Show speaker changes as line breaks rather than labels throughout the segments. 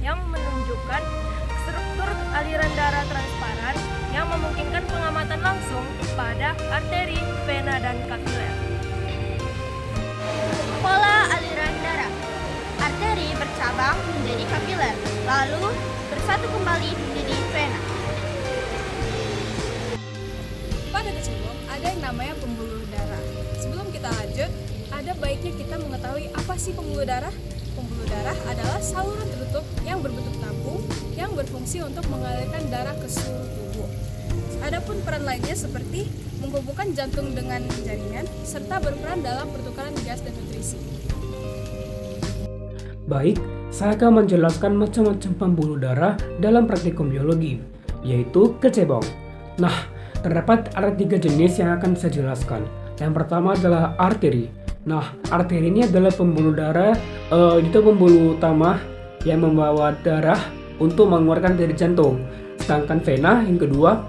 yang menunjukkan struktur aliran darah transparan yang memungkinkan pengamatan langsung pada arteri, vena, dan kapiler.
Pola aliran darah. Arteri bercabang menjadi kapiler, lalu bersatu kembali menjadi vena.
Pada kecebong ada yang namanya pembuluh darah. Sebelum kita lanjut, ada baiknya kita mengetahui apa sih pembuluh darah. Pembuluh darah adalah saluran tertutup yang berbentuk tabung yang berfungsi untuk mengalirkan darah ke seluruh tubuh. Adapun peran lainnya seperti menghubungkan jantung dengan jaringan serta berperan dalam pertukaran gas dan nutrisi.
Baik, saya akan menjelaskan macam-macam pembuluh darah dalam praktikum biologi, yaitu kecebong. Nah, terdapat ada 3 jenis yang akan saya jelaskan. Yang pertama adalah arteri. Nah, arteri ini adalah pembuluh darah, itu pembuluh utama yang membawa darah untuk mengeluarkan dari jantung. Sedangkan vena yang kedua,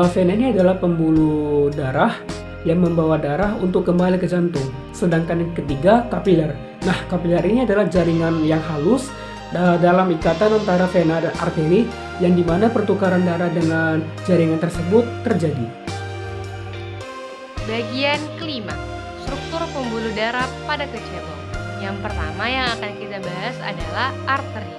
vena ini adalah pembuluh darah yang membawa darah untuk kembali ke jantung. Sedangkan yang ketiga, kapiler. Nah, kapiler ini adalah jaringan yang halus dalam ikatan antara vena dan arteri yang dimana pertukaran darah dengan jaringan tersebut terjadi.
Bagian kelima, struktur pembuluh darah pada kecebong. Yang pertama yang akan kita bahas adalah arteri.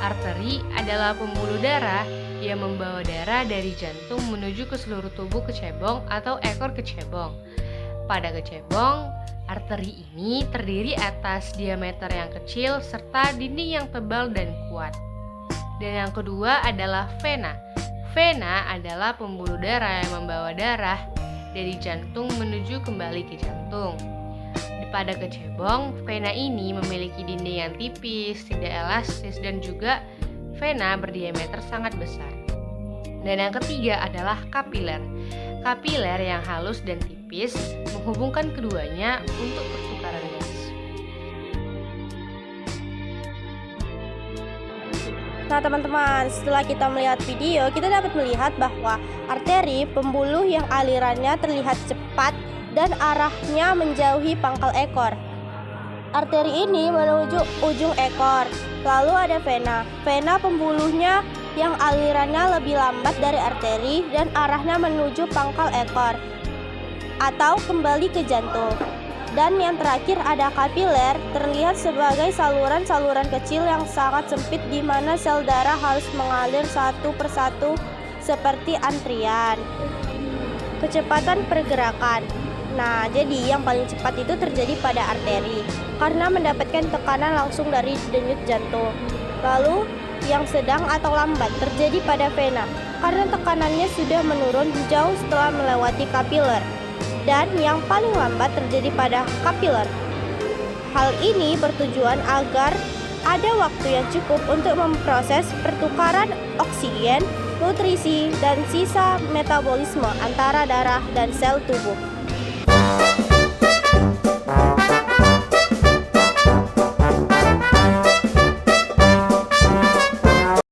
Arteri adalah pembuluh darah yang membawa darah dari jantung menuju ke seluruh tubuh kecebong atau ekor kecebong. Pada kecebong, arteri ini terdiri atas diameter yang kecil serta dinding yang tebal dan kuat. Dan yang kedua adalah vena. Vena adalah pembuluh darah yang membawa darah dari jantung menuju kembali ke jantung. Pada kecebong, vena ini memiliki dinding yang tipis, tidak elastis, dan juga vena berdiameter sangat besar. Dan yang ketiga adalah kapiler. Kapiler yang halus dan tipis menghubungkan keduanya untuk pertukaran gas.
Nah teman-teman, setelah kita melihat video, kita dapat melihat bahwa arteri pembuluh yang alirannya terlihat cepat dan arahnya menjauhi pangkal ekor. Arteri ini menuju ujung ekor. Lalu ada vena. Vena pembuluhnya yang alirannya lebih lambat dari arteri dan arahnya menuju pangkal ekor atau kembali ke jantung. Dan yang terakhir ada kapiler, terlihat sebagai saluran-saluran kecil yang sangat sempit di mana sel darah harus mengalir satu persatu seperti antrian. Kecepatan pergerakan. Nah, jadi yang paling cepat itu terjadi pada arteri karena mendapatkan tekanan langsung dari denyut jantung. Lalu yang sedang atau lambat terjadi pada vena karena tekanannya sudah menurun jauh setelah melewati kapiler. Dan yang paling lambat terjadi pada kapiler. Hal ini bertujuan agar ada waktu yang cukup untuk memproses pertukaran oksigen, nutrisi, dan sisa metabolisme antara darah dan sel tubuh.